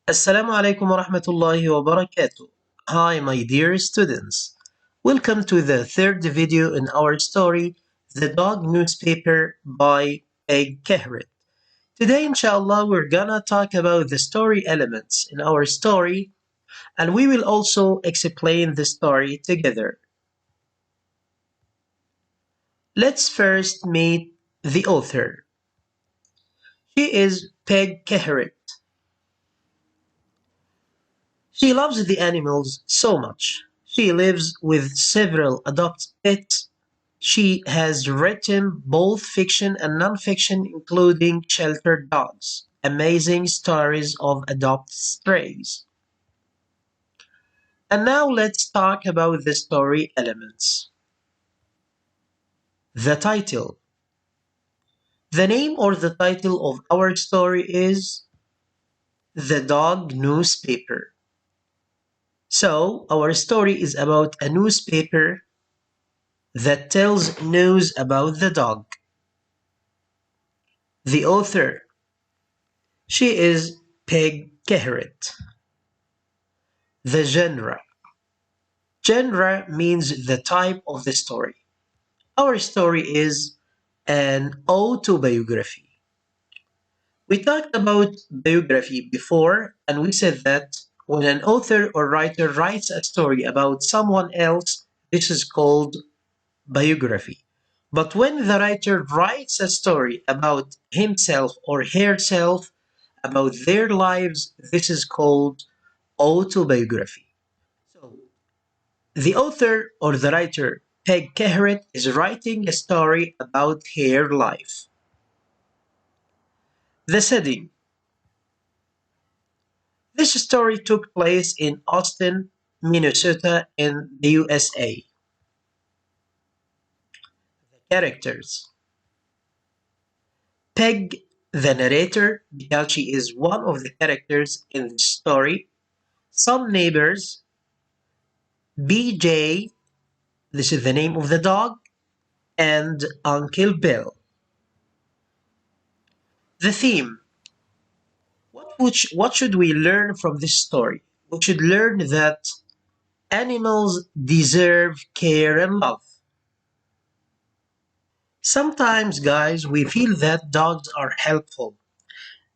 Assalamu alaikum wa rahmatullahi wa barakatuh. Hi, my dear students. Welcome to the third video in our story, The Dog Newspaper by Peg Kehret. Today, inshallah, we're gonna talk about the story elements in our story, and we will also explain the story together. Let's first meet the author. She is Peg Kehret. She loves the animals so much. She lives with several adopted pets. She has written both fiction and non-fiction, including Sheltered Dogs, Amazing Stories of Adopted Strays. And now let's talk about the story elements. The title. The name or the title of our story is The Dog Newspaper. So, our story is about a newspaper that tells news about the dog. The author. She is Peg Kehret. The genre. Genre means the type of the story. Our story is an autobiography. We talked about biography before, and we said that when an author or writer writes a story about someone else, this is called biography. But when the writer writes a story about himself or herself, about their lives, this is called autobiography. So, the author or the writer, Peg Kehret, is writing a story about her life. The setting. This story took place in Austin, Minnesota, in the USA. The characters. Peg, the narrator, because she is one of the characters in the story. Some neighbors. BJ, this is the name of the dog, and Uncle Bill. The theme. What should we learn from this story? We should learn that animals deserve care and love. Sometimes, guys, we feel that dogs are helpful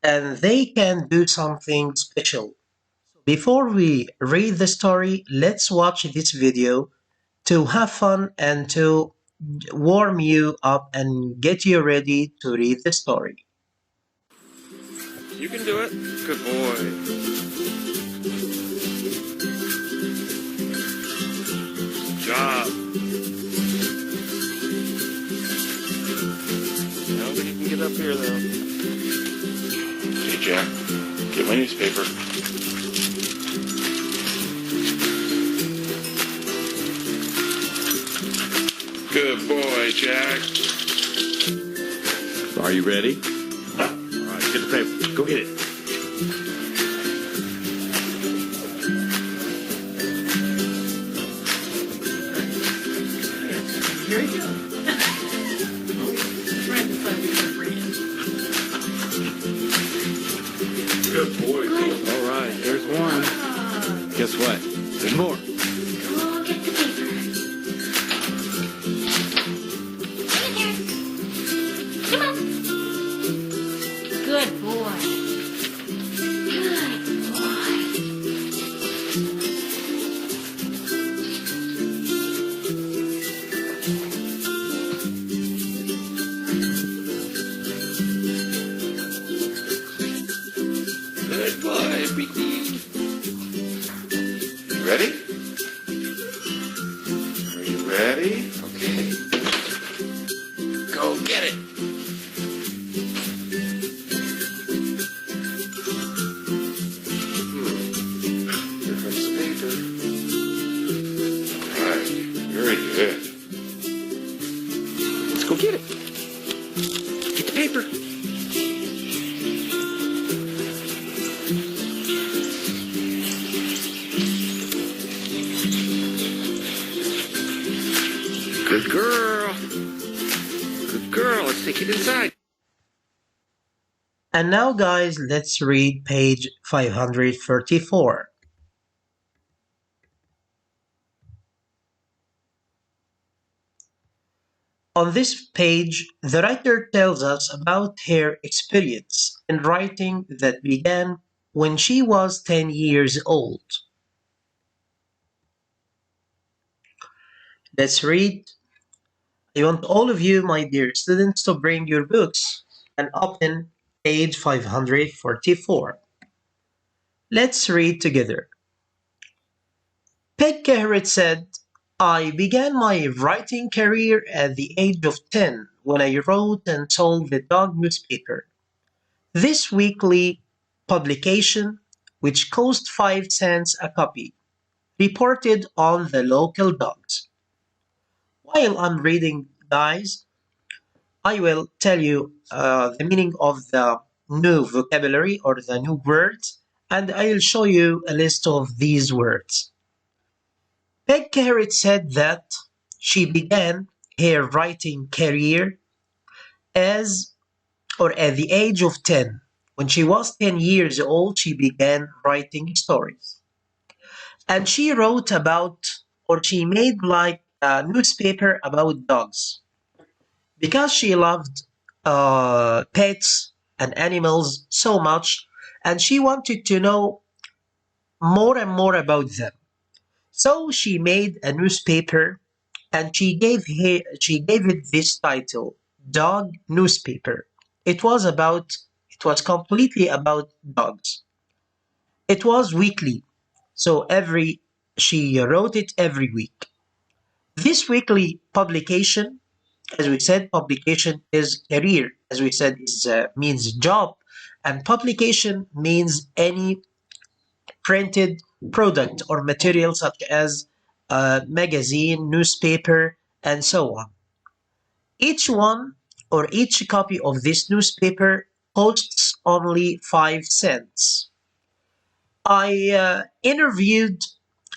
and they can do something special. Before we read the story, let's watch this video to have fun and to warm you up and get you ready to read the story. You can do it. Good boy. Good job. Now you can get up here, though. Hey, Jack, get my newspaper. Good boy, Jack. Are you ready? All right, get the paper. Go get it. Here you go. Right beside your friend. Good boy. All right, there's one. Guess what? There's more. Go get the paper. Right here. Come on. Good boy. Good boy. Good boy, Beaky. You ready? Are you ready? Okay. Go get it. Here comes the paper. All right, very good. Let's go get it. Get the paper. Good girl. Good girl. Let's take it inside. And now, guys, let's read page 534. On this page, the writer tells us about her experience in writing that began when she was 10 years old. Let's read. I want all of you, my dear students, to bring your books and open page 544. Let's read together. Peg Garrett said, I began my writing career at the age of 10 when I wrote and sold the dog newspaper. This weekly publication, which cost 5 cents a copy, reported on the local dogs. While I'm reading, guys, I will tell you the meaning of the new vocabulary or the new words, and I'll show you a list of these words. Peg Garrett said that she began her writing career as or at the age of 10. When she was 10 years old, she began writing stories. And she wrote about, or she made like a newspaper about dogs. Because she loved pets and animals so much, and she wanted to know more and more about them. So she made a newspaper and she gave it this title, Dog Newspaper. It was completely about dogs. It was weekly, so every she wrote it every week. This weekly publication, as we said, publication is career. As we said, is means job, and publication means any printed product or material such as a magazine, newspaper, and so on. Each one or each copy of this newspaper costs only 5 cents. I interviewed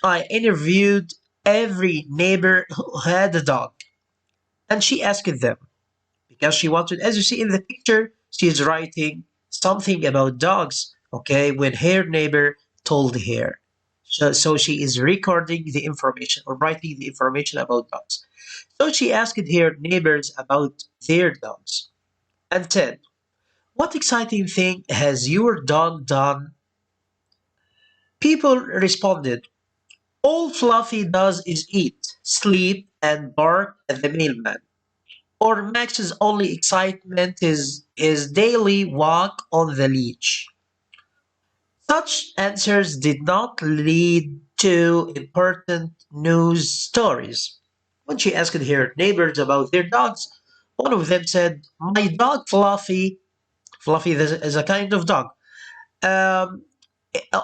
I interviewed every neighbor who had a dog, and she asked them because she wanted, as you see in the picture, she is writing something about dogs. Okay, when her neighbor told her, so she is recording the information or writing the information about dogs. So she asked her neighbors about their dogs and said, "What exciting thing has your dog done?" People responded, "All Fluffy does is eat, sleep, and bark at the mailman." Or Max's only excitement is his daily walk on the leash. Such answers did not lead to important news stories. When she asked her neighbors about their dogs, one of them said, "My dog Fluffy, Fluffy is a kind of dog, um,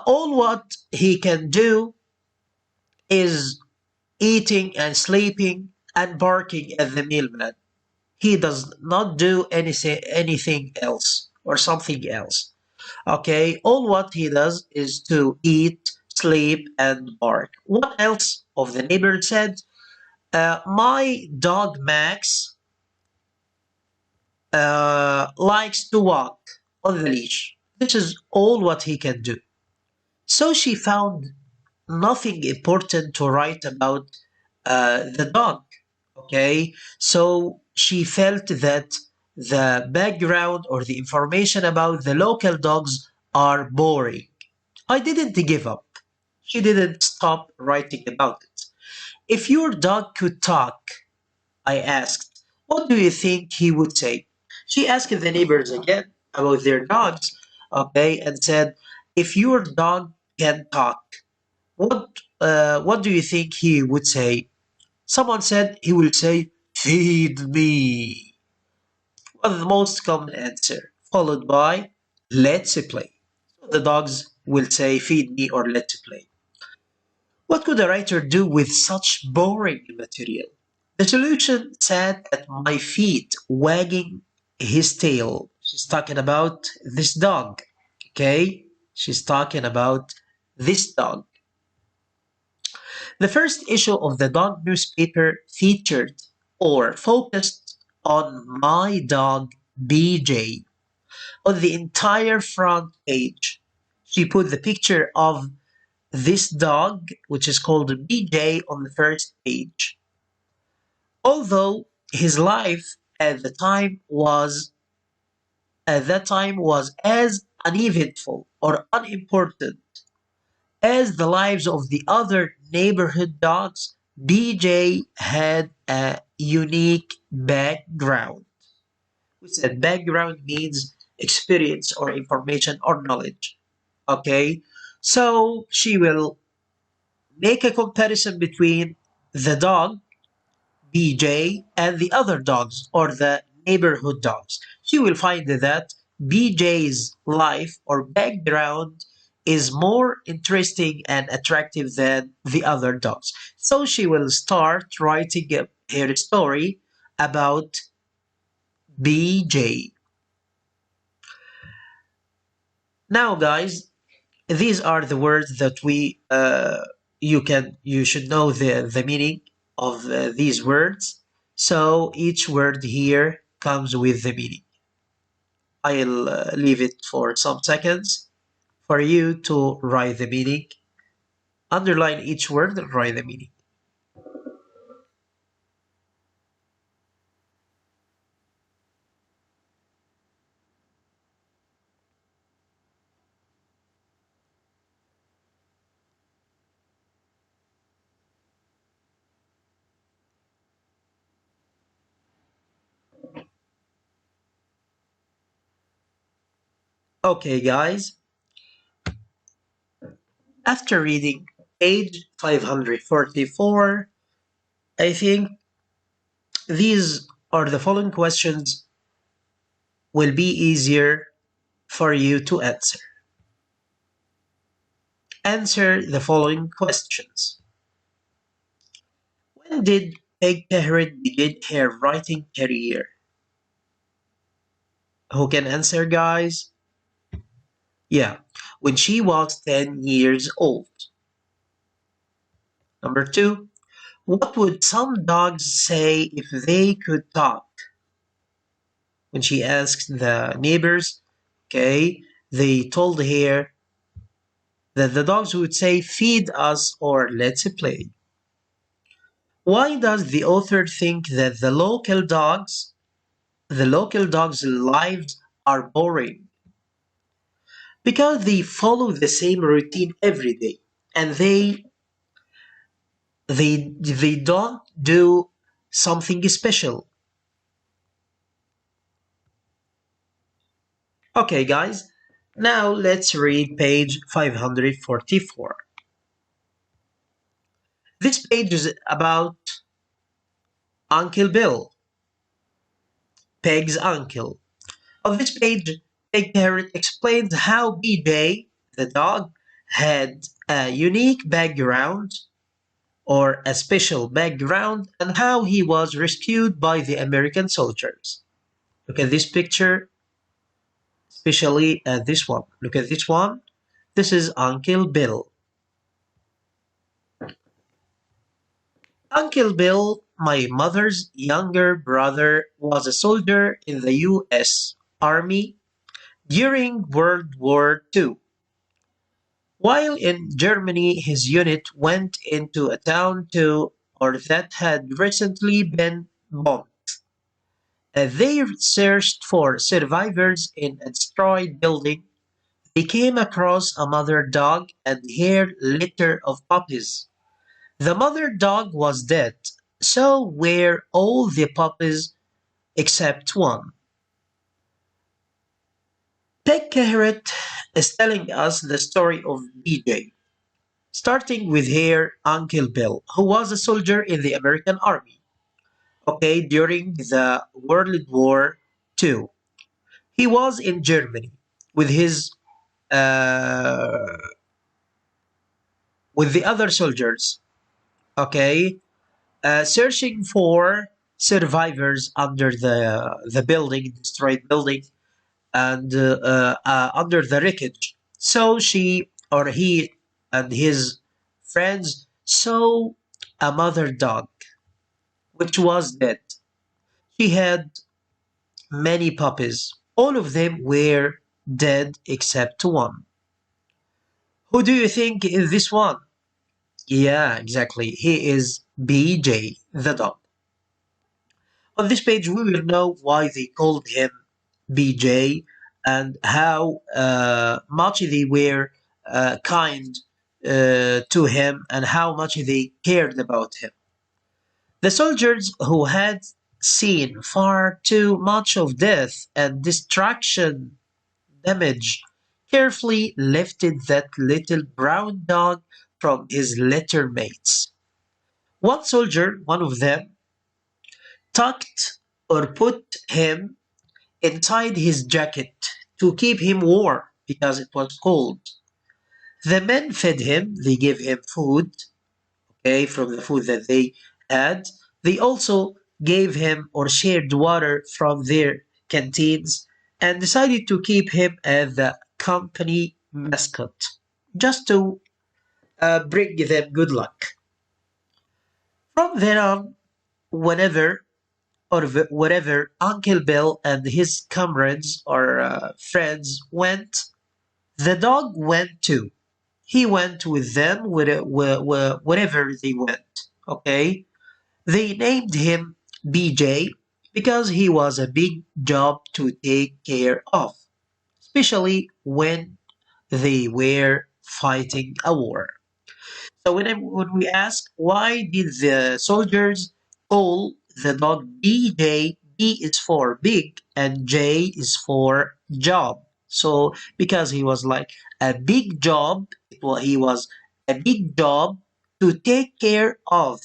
all what he can do is eating and sleeping and barking at the mailman. He does not do anything else or something else. Okay, all what he does is to eat, sleep, and bark." What else of the neighbor said? My dog Max likes to walk on the leash. This is all what he can do. So she found nothing important to write about the dog. Okay, so she felt that the background or the information about the local dogs are boring. I didn't give up. She didn't stop writing about it. If your dog could talk, I asked, what do you think he would say? She asked the neighbors again about their dogs, okay, and said, if your dog can talk, what do you think he would say? Someone said he will say, "Feed me," was the most common answer, followed by "Let's play." The dogs will say, "Feed me" or "Let's play." What could a writer do with such boring material? The solution sat at my feet, wagging his tail. She's talking about this dog, okay? She's talking about this dog. The first issue of the dog newspaper featured or focused on my dog BJ. on the entire front page. She put the picture of this dog, which is called BJ, on the first page. Although his life at that time was as uneventful or unimportant as the lives of the other neighborhood dogs, BJ had a unique background. We said background means experience or information or knowledge. Okay, so she will make a comparison between the dog BJ and the other dogs or the neighborhood dogs. She will find that BJ's life or background is more interesting and attractive than the other dogs. So she will start writing her story about BJ. Now, guys, these are the words that you should know the meaning of these words. So each word here comes with the meaning. I'll leave it for some seconds for you to write the meaning. Underline each word and write the meaning. Okay, guys, after reading page 544, I think these are the following questions will be easier for you to answer. Answer the following questions. When did Peg Tehrit begin her writing career? Who can answer, guys? Yeah, when she was 10 years old. Number two, what would some dogs say if they could talk? When she asked the neighbors, okay, they told her that the dogs would say, feed us or let's play. Why does the author think that the local dogs' lives are boring? Because they follow the same routine every day and they don't do something special. Okay, guys, now let's read page 544. This page is about Uncle Bill, Peg's uncle. On this page, Peg Parrot explains how BJ, the dog, had a unique background or a special background and how he was rescued by the American soldiers. Look at this picture, especially this one. Look at this one. This is Uncle Bill. Uncle Bill, my mother's younger brother, was a soldier in the U.S. Army during World War II. While in Germany, his unit went into a town that had recently been bombed. They searched for survivors in a destroyed building. They came across a mother dog and her litter of puppies. The mother dog was dead, so were all the puppies except one. Peg Kehret is telling us the story of BJ, starting with her Uncle Bill, who was a soldier in the American Army, okay, during the World War II. He was in Germany with his uh, with the other soldiers, okay, searching for survivors under the building, destroyed building, and under the wreckage. So she or he and his friends saw a mother dog which was dead. She had many puppies. All of them were dead except one. Who do you think is this one? Yeah, exactly. He is BJ, the dog. On this page, we will know why they called him BJ and how much they were kind to him and how much they cared about him. The soldiers who had seen far too much of death and destruction damage carefully lifted that little brown dog from his litter mates. One soldier, one of them, tucked or put him inside his jacket to keep him warm because it was cold. The men fed him, they gave him food, okay, from the food that they had. They also gave him or shared water from their canteens and decided to keep him as the company mascot just to bring them good luck. From then on, whenever wherever Uncle Bill and his comrades or friends went, the dog went too. He went with them wherever they went. Okay? They named him BJ because he was a big job to take care of, especially when they were fighting a war. So when we ask why did the soldiers call the dog BJ, B is for big and J is for job. So because he was like a big job, he was a big job to take care of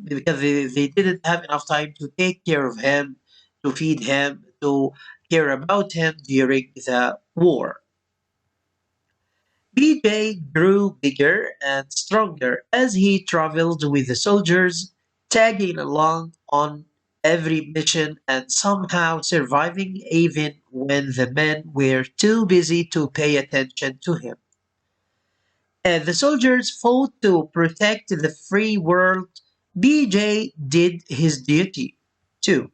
because they didn't have enough time to take care of him, to feed him, to care about him during the war. BJ grew bigger and stronger as he traveled with the soldiers, tagging along on every mission and somehow surviving even when the men were too busy to pay attention to him. As the soldiers fought to protect the free world, BJ did his duty too.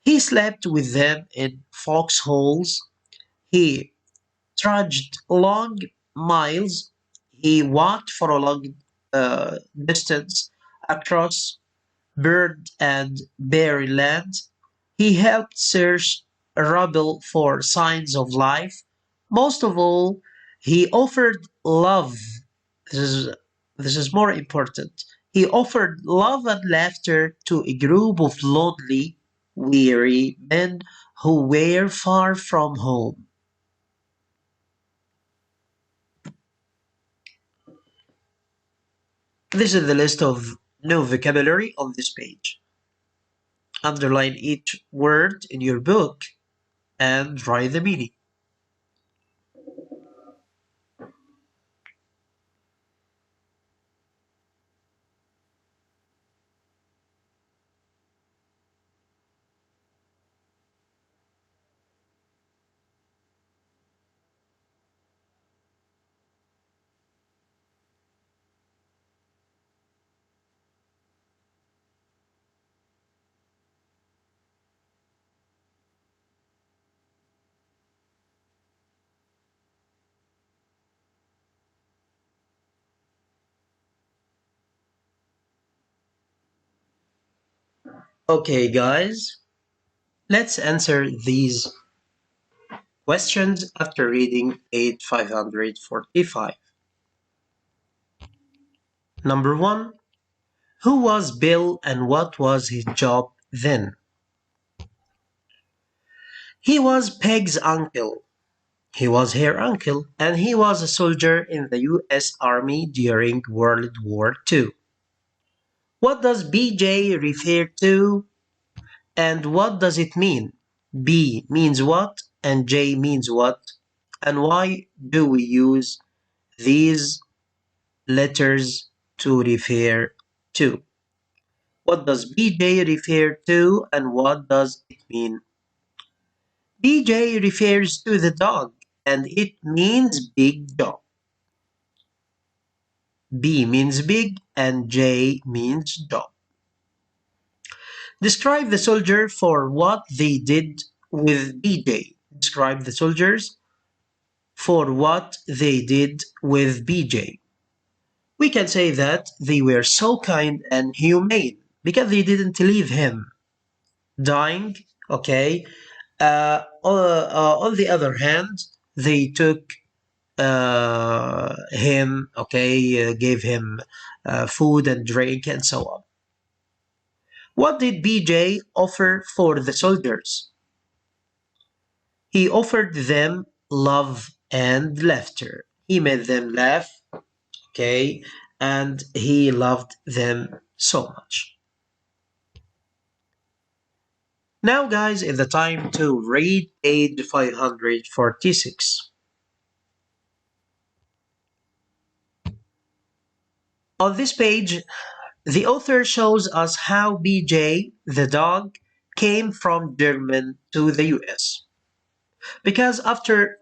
He slept with them in foxholes. He trudged long miles. He walked for a long distance across bird and berry land. He helped search rubble for signs of life. Most of all, he offered love. This is, this is more important. He offered love and laughter to a group of lonely, weary men who were far from home. This is the list of new vocabulary on this page. Underline each word in your book and write the meaning. Okay, guys, let's answer these questions after reading page 545. Number 1. Who was Bill and what was his job then? He was Peg's uncle. He was her uncle, and he was a soldier in the US Army during World War II. What does BJ refer to and what does it mean? B means what and J means what? And why do we use these letters to refer to? What does BJ refer to and what does it mean? BJ refers to the dog and it means big dog. B means big and J means dog. Describe the soldier for what they did with BJ. Describe the soldiers for what they did with BJ. We can say that they were so kind and humane because they didn't leave him dying, okay? On the other hand, they took him, okay, gave him food and drink and so on. What did BJ offer for the soldiers? He offered them love and laughter. He made them laugh, okay, and he loved them so much. Now, guys, is the time to read page 546. On this page, the author shows us how BJ, the dog, came from Germany to the US. Because after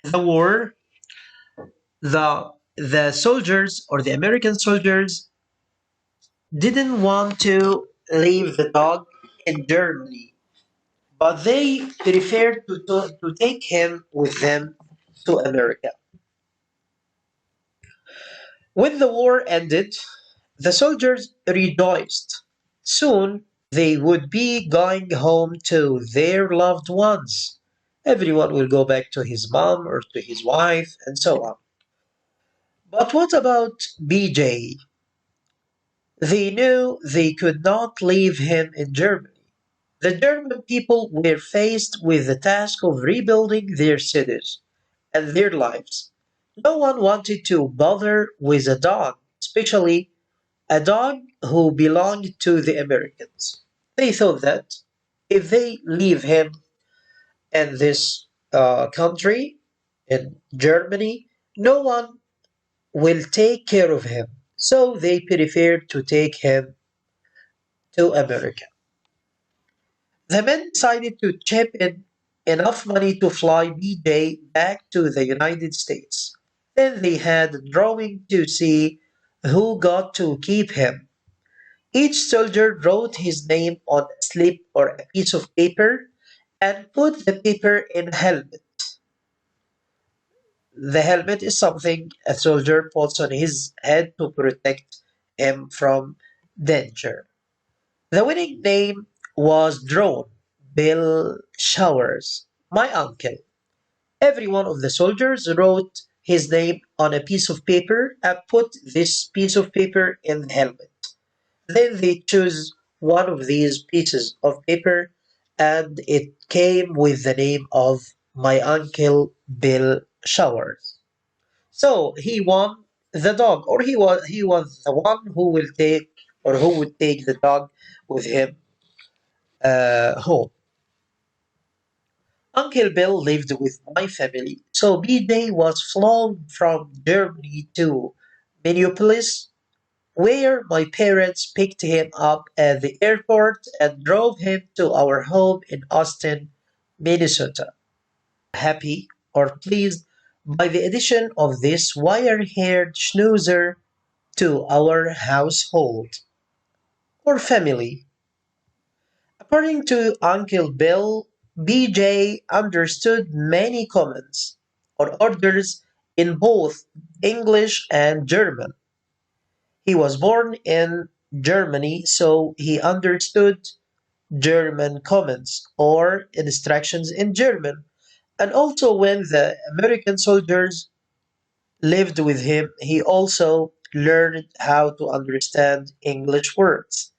the war, the soldiers or the American soldiers didn't want to leave the dog in Germany, but they preferred to take him with them to America. When the war ended, the soldiers rejoiced. Soon they would be going home to their loved ones. Everyone will go back to his mom or to his wife and so on. But what about BJ? They knew they could not leave him in Germany. The German people were faced with the task of rebuilding their cities and their lives. No one wanted to bother with a dog, especially a dog who belonged to the Americans. They thought that if they leave him in this country, in Germany, no one will take care of him. So they preferred to take him to America. The men decided to chip in enough money to fly BJ back to the United States. Then they had a drawing to see who got to keep him. Each soldier wrote his name on a slip or a piece of paper and put the paper in a helmet. The helmet is something a soldier puts on his head to protect him from danger. The winning name was drawn Bill Showers, my uncle. Every one of the soldiers wrote his name on a piece of paper and put this piece of paper in the helmet. Then they chose one of these pieces of paper and it came with the name of my uncle Bill Showers. So he won the dog, or he was the one who will take or who would take the dog with him home. Uncle Bill lived with my family, so BJ was flown from Germany to Minneapolis, where my parents picked him up at the airport and drove him to our home in Austin, Minnesota. Happy or pleased by the addition of this wire haired schnauzer to our household or family. According to Uncle Bill, BJ understood many commands or orders in both English and German. He was born in Germany, so he understood German commands or instructions in German. And also, when the American soldiers lived with him, he also learned how to understand English words.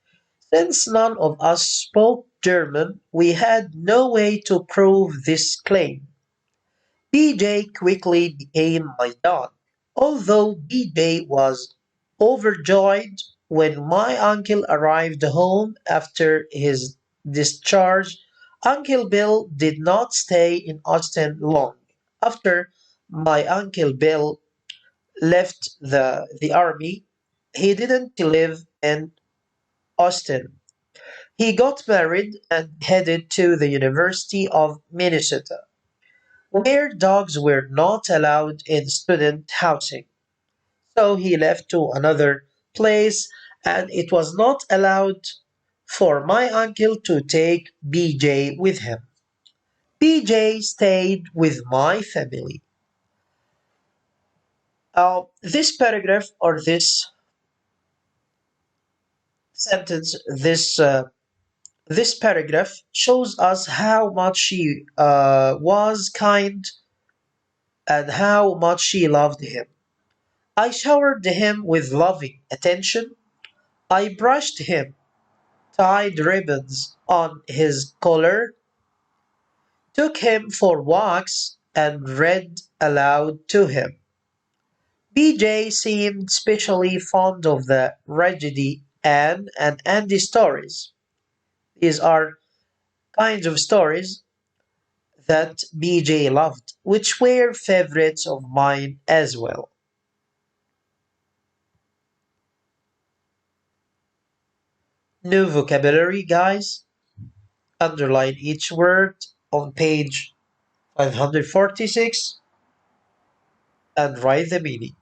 Since none of us spoke German, we had no way to prove this claim. BJ quickly became my dog. Although BJ was overjoyed when my uncle arrived home after his discharge, Uncle Bill did not stay in Austin long. After my Uncle Bill left the army, he didn't live in Austin. He got married and headed to the University of Minnesota, where dogs were not allowed in student housing. So he left to another place, and it was not allowed for my uncle to take BJ with him. BJ stayed with my family. This paragraph or this sentence, this paragraph shows us how much she was kind and how much she loved him. I showered him with loving attention. I brushed him, tied ribbons on his collar, took him for walks, and read aloud to him. BJ seemed specially fond of the Raggedy Ann and Andy stories. These are kinds of stories that BJ loved, which were favorites of mine as well. New vocabulary, guys. Underline each word on page 546 and write the meaning.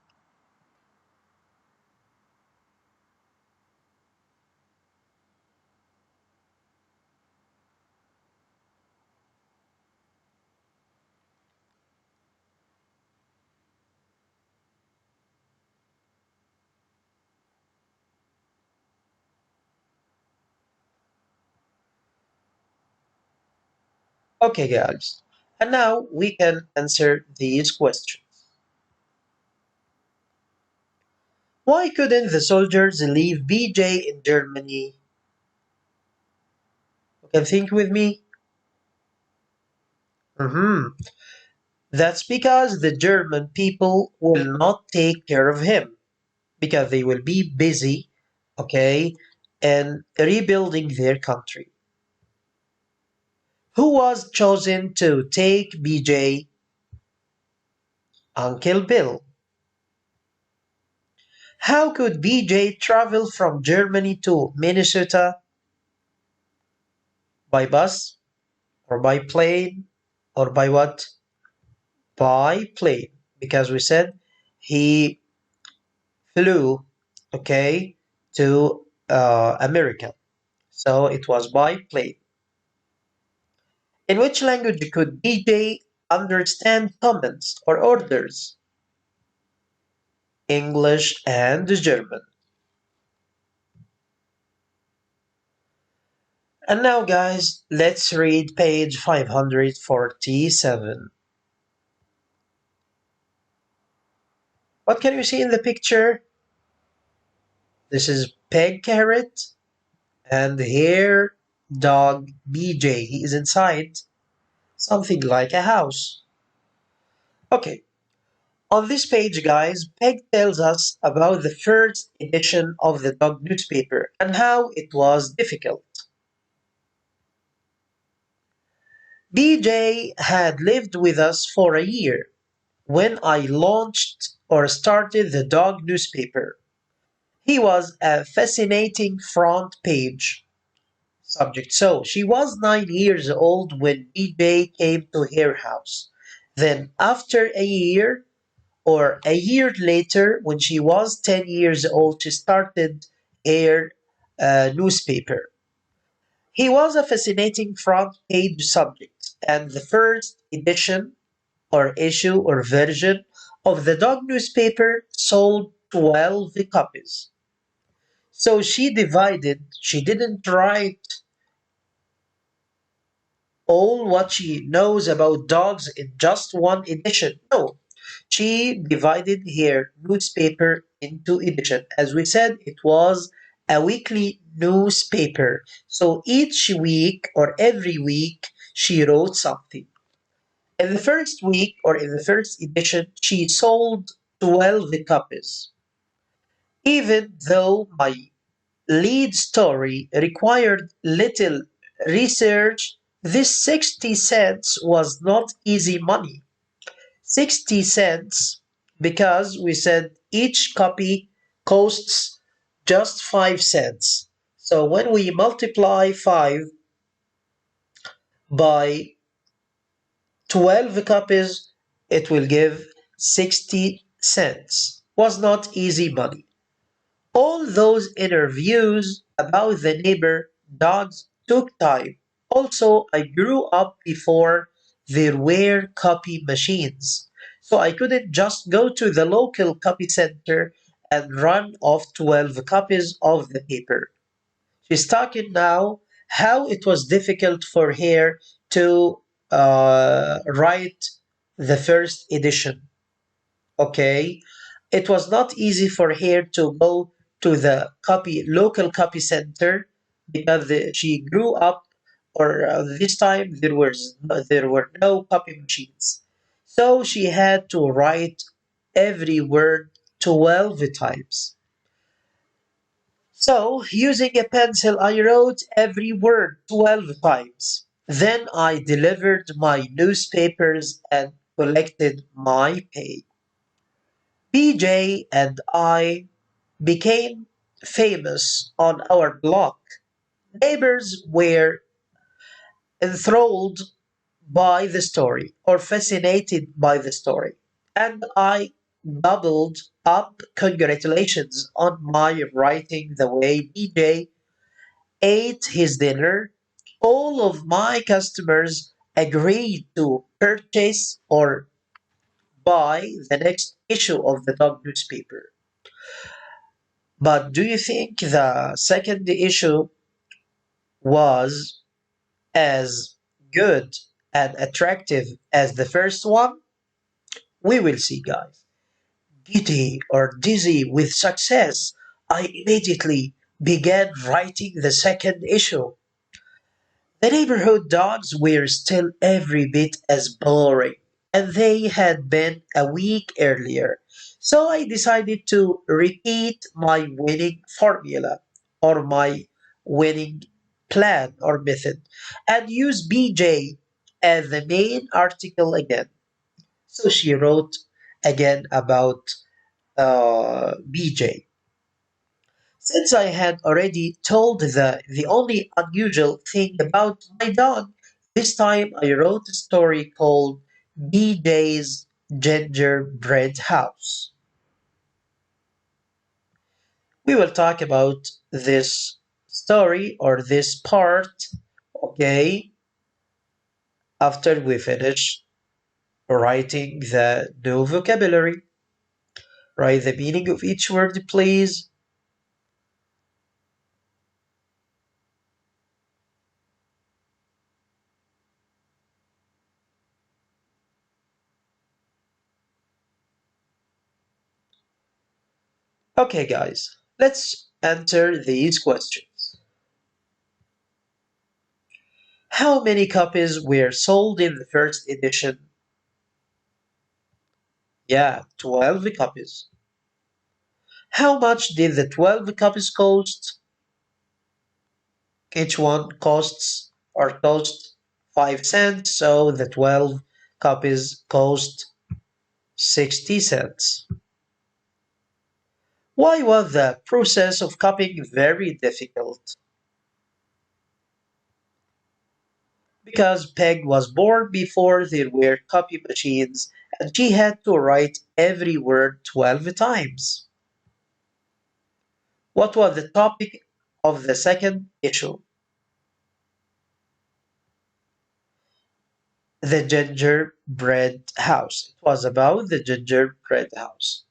Okay, guys. And now we can answer these questions. Why couldn't the soldiers leave BJ in Germany? You can think with me. Mhm. That's because the German people will not take care of him because they will be busy, okay, and rebuilding their country. Who was chosen to take BJ? Uncle Bill. How could BJ travel from Germany to Minnesota? By bus or by plane or by what? By plane. Because we said he flew, okay, to America. So it was by plane. In which language could BJ understand comments or orders? English and German. And now, guys, let's read page 547. What can you see in the picture? This is Peg Carrot and here dog BJ. He is inside something like a house. Okay, on this page, guys, Peg tells us about the first edition of the dog newspaper and how it was difficult. BJ had lived with us for a year when I launched or started the dog newspaper. He was a fascinating front page subject. So she was 9 years old when BJ came to her house. Then, after a year or a year later, when she was 10 years old, she started her newspaper. He was a fascinating front page subject, and the first edition or issue or version of the dog newspaper sold 12 copies. So she didn't write all what she knows about dogs in just one edition. No, she divided her newspaper into edition. As we said, it was a weekly newspaper. So each week or every week, she wrote something. In the first week or in the first edition, she sold 12 copies. Even though my lead story required little research, this 60 cents was not easy money. 60 cents because we said each copy costs just 5 cents. So when we multiply 5 by 12 copies, it will give 60 cents. Was not easy money. All those interviews about the neighbor dogs took time. Also, I grew up before there were copy machines. So I couldn't just go to the local copy center and run off 12 copies of the paper. She's talking now how it was difficult for her to write the first edition. Okay, it was not easy for her to go to the local copy center because she grew up, or this time there were no copy machines, so she had to write every word 12 times. So, using a pencil, I wrote every word 12 times. Then I delivered my newspapers and collected my pay. BJ and I became famous on our block. Neighbors were enthralled by the story or fascinated by the story. And I doubled up congratulations on my writing the way BJ ate his dinner. All of my customers agreed to purchase or buy the next issue of the dog newspaper. But do you think the second issue was as good and attractive as the first one? We will see, guys. Giddy or dizzy with success, I immediately began writing the second issue. The neighborhood dogs were still every bit as boring, and they had been a week earlier. So I decided to repeat my winning formula or my winning plan or method and use BJ as the main article again. So she wrote again about BJ. Since I had already told the only unusual thing about my dog, this time I wrote a story called BJ's Gingerbread House. We will talk about this story or this part, okay, after we finish writing the new vocabulary. Write the meaning of each word, please. Okay, guys, let's answer these questions. How many copies were sold in the first edition? Yeah, 12 copies. How much did the 12 copies cost? Each one cost 5 cents, so the 12 copies cost 60 cents. Why was the process of copying very difficult? Because Peg was born before there were copy machines and she had to write every word 12 times. What was the topic of the second issue? The gingerbread house. It was about the gingerbread house.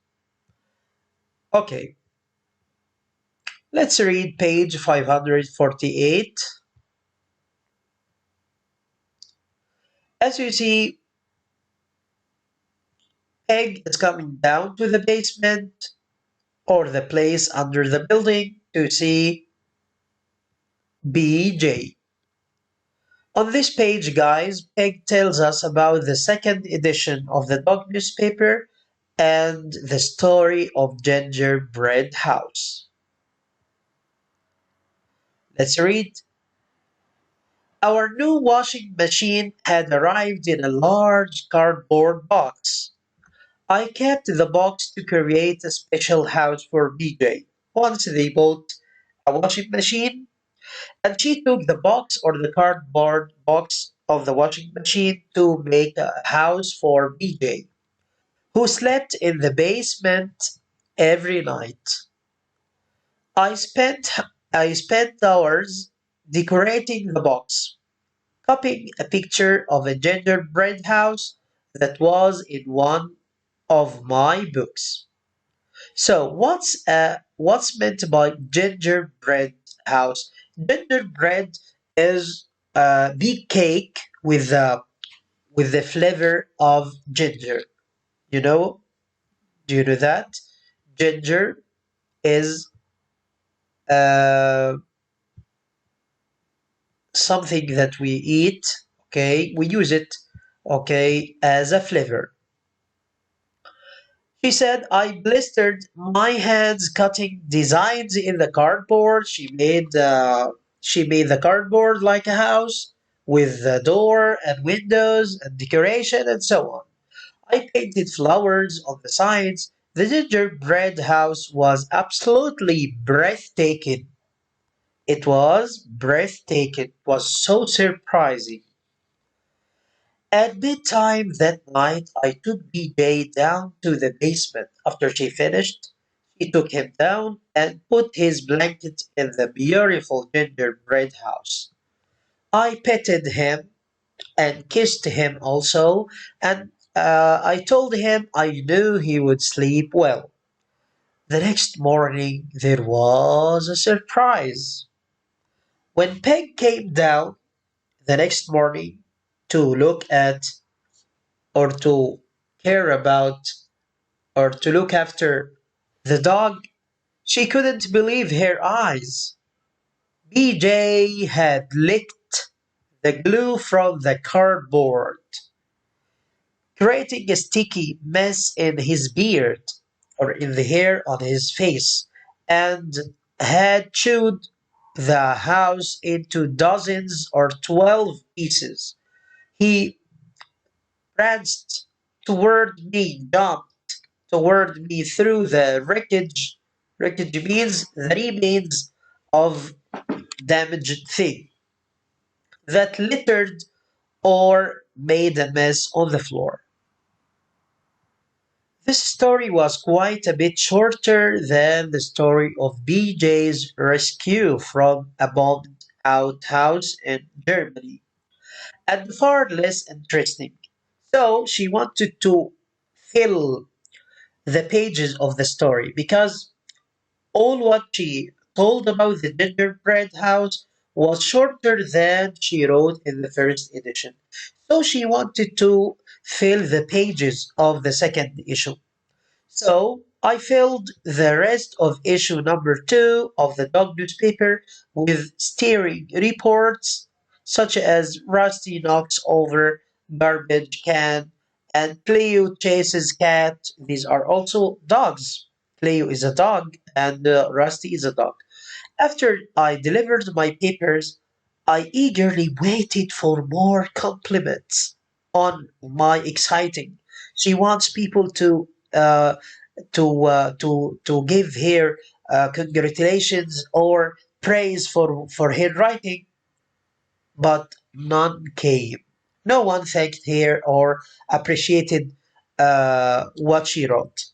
Okay, let's read page 548. As you see, Peg is coming down to the basement or the place under the building to see BJ. On this page, guys, Peg tells us about the second edition of the dog newspaper and the story of Gingerbread House. Let's read. Our new washing machine had arrived in a large cardboard box. I kept the box to create a special house for BJ. Once they bought a washing machine, and she took the box or the cardboard box of the washing machine to make a house for BJ, who slept in the basement every night. I spent I spent hours decorating the box. copying a picture of a gingerbread house that was in one of my books. So, what's meant by gingerbread house? Gingerbread is a big cake with the flavor of ginger. You know? Do you know that? Ginger is uh, something that we eat. Okay, we use it. Okay, as a flavor. She said, I blistered my hands cutting designs in the cardboard. She made the cardboard like a house with a door and windows and decoration and so on. I painted flowers on the sides. The gingerbread house was absolutely breathtaking. It was breathtaking. It was so surprising. At bedtime that night, I took BJ down to the basement. After she finished, she took him down and put his blanket in the beautiful gingerbread house. I petted him and kissed him also, and I told him I knew he would sleep well. The next morning, there was a surprise. When Peg came down the next morning to look at or to care about or to look after the dog, she couldn't believe her eyes. BJ had licked the glue from the cardboard, creating a sticky mess in his beard or in the hair on his face, and had chewed the house into dozens or 12 pieces. He pranced toward me, jumped toward me through the wreckage. Wreckage means the remains of damaged thing that littered or made a mess on the floor. This story was quite a bit shorter than the story of BJ's rescue from a bombed out house in Germany, and far less interesting. So she wanted to fill the pages of the story because all what she told about the gingerbread house was shorter than she wrote in the first edition. So she wanted to fill the pages of the second issue. So I filled the rest of issue number two of the dog newspaper with steering reports, such as Rusty knocks over garbage can and Cleo chases cat. These are also dogs. Cleo is a dog and Rusty is a dog. After I delivered my papers, I eagerly waited for more compliments on my exciting. She wants people to give her congratulations or praise for her writing, but none came. No one thanked her or appreciated what she wrote.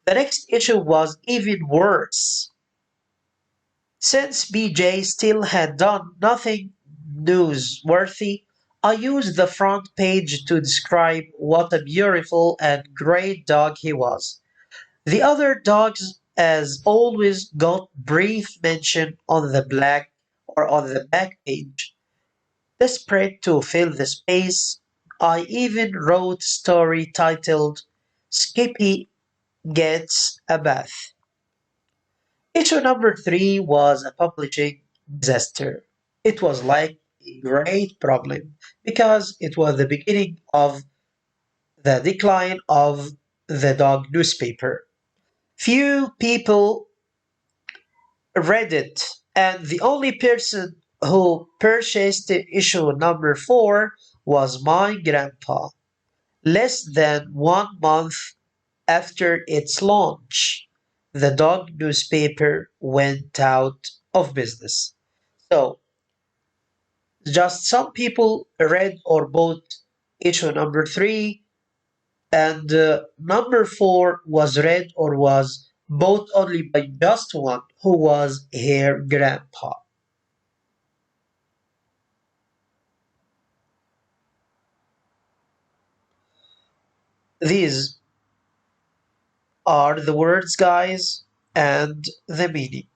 The next issue was even worse. Since BJ still had done nothing newsworthy, I used the front page to describe what a beautiful and great dog he was. The other dogs, as always, got brief mention on the black or on the back page. Desperate to fill the space, I even wrote a story titled Skippy Gets a Bath. Issue number three was a publishing disaster. It was like a great problem because it was the beginning of the decline of the dog newspaper. Few people read it, and the only person who purchased issue number four was my grandpa. Less than 1 month after its launch, the dog newspaper went out of business. So, just some people read or bought issue number three, and number four was read or was bought only by just one, who was her grandpa. These are the words, guys, and the meaning.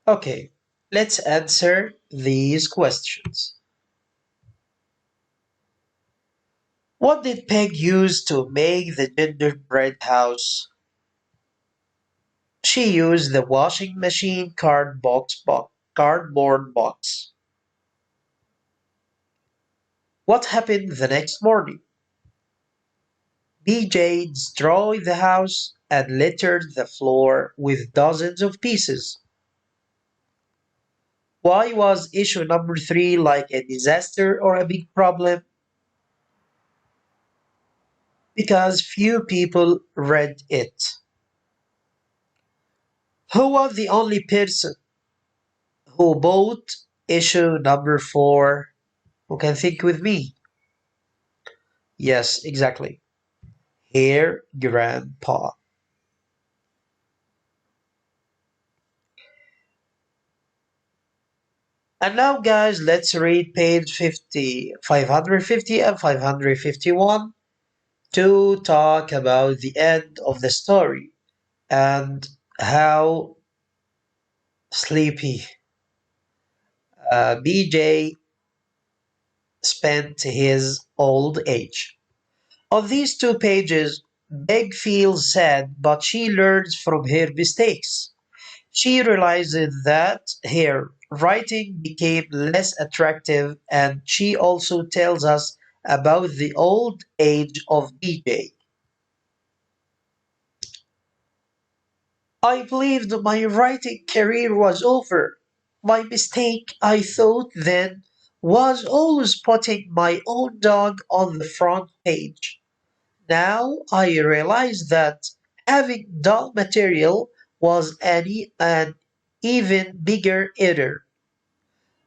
Okay, let's answer these questions. What did Peg use to make the gingerbread house? She used the washing machine cardboard box. What happened the next morning? BJ destroyed the house and littered the floor with dozens of pieces. Why was issue number 3 like a disaster or a big problem? Because few people read it. Who was the only person who bought issue number 4? Who can think with me? Yes, exactly. Her grandpa. And now, guys, let's read page 50, 550 and 551 to talk about the end of the story and how sleepy BJ spent his old age. On these 2 pages, Meg feels sad, but she learns from her mistakes. She realizes that her writing became less attractive, and she also tells us about the old age of BJ. I believed my writing career was over. My mistake, I thought then, was always putting my own dog on the front page. Now I realize that having dull material was an even bigger error.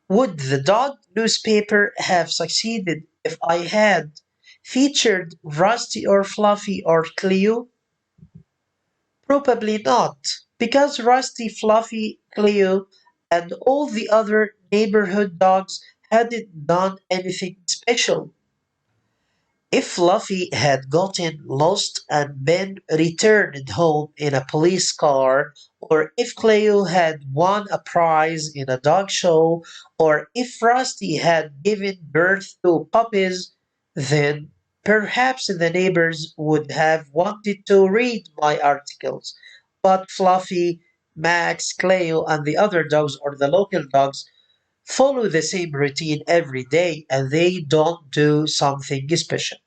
Would the dog newspaper have succeeded if I had featured Rusty or Fluffy or Cleo? Probably not, because Rusty, Fluffy, Cleo, and all the other neighborhood dogs hadn't done anything special. If Fluffy had gotten lost and been returned home in a police car, or if Cleo had won a prize in a dog show, or if Rusty had given birth to puppies, then perhaps the neighbors would have wanted to read my articles. But Fluffy, Max, Cleo, and the other dogs or the local dogs follow the same routine every day and they don't do something special.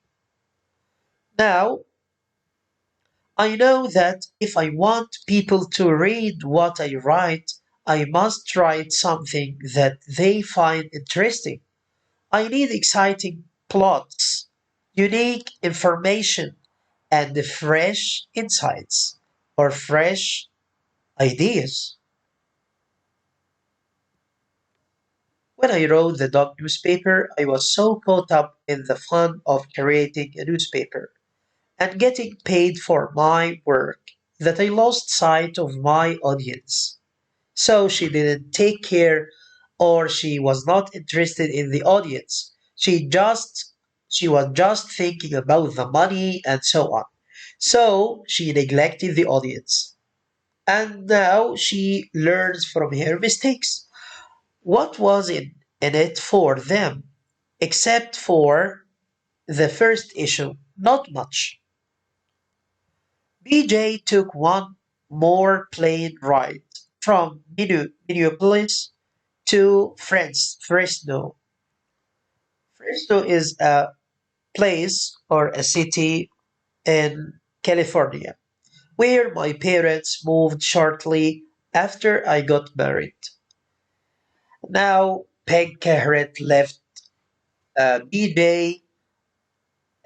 Now, I know that if I want people to read what I write, I must write something that they find interesting. I need exciting plots, unique information, and fresh insights or fresh ideas. When I wrote the dog newspaper, I was so caught up in the fun of creating a newspaper and getting paid for my work that I lost sight of my audience. So she didn't take care or she was not interested in the audience. She was just thinking about the money and so on. So she neglected the audience. And now she learns from her mistakes. What was in it for them? Except for the first issue, not much. BJ took one more plane ride from Minneapolis to Fresno. Fresno is a place or a city in California where my parents moved shortly after I got married. Now, Peg Carrot left BJ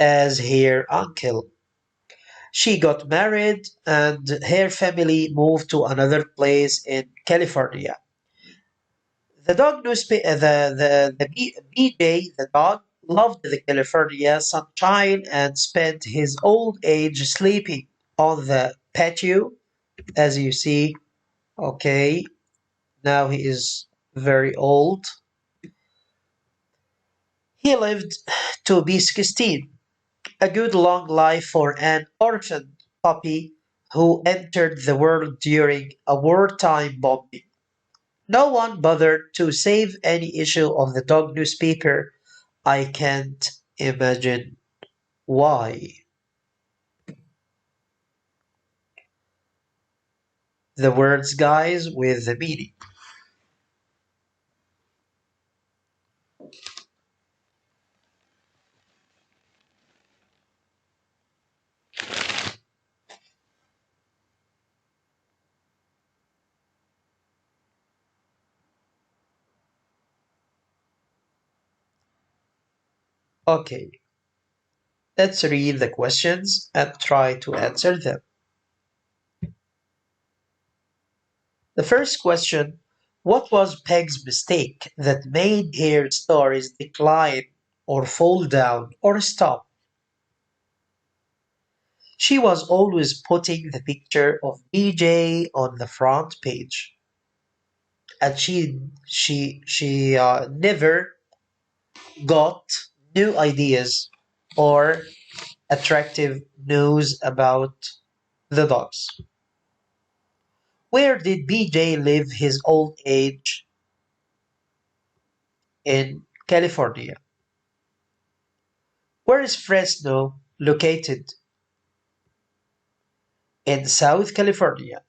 as her uncle. She got married and her family moved to another place in California. The dog newspaper, the BJ, the dog loved the California sunshine and spent his old age sleeping on the patio, as you see. Okay, now he is very old. He lived to be 16, a good long life for an orphan puppy who entered the world during a wartime bombing. No one bothered to save any issue of the dog newspaper. I can't imagine why. The words, guys, with the meaning. Okay, let's read the questions and try to answer them. The first question: what was Peg's mistake that made her stories decline or fall down or stop? She was always putting the picture of BJ on the front page, and she never got new ideas or attractive news about the dogs. Where did BJ live his old age? In California. Where is Fresno located? In South California.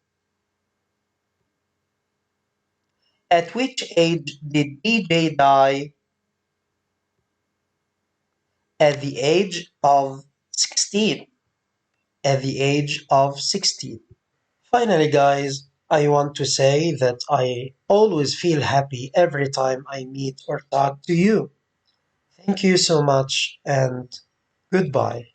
At which age did BJ die? At the age of 16. At the age of 16. Finally, guys, I want to say that I always feel happy every time I meet or talk to you. Thank you so much and goodbye.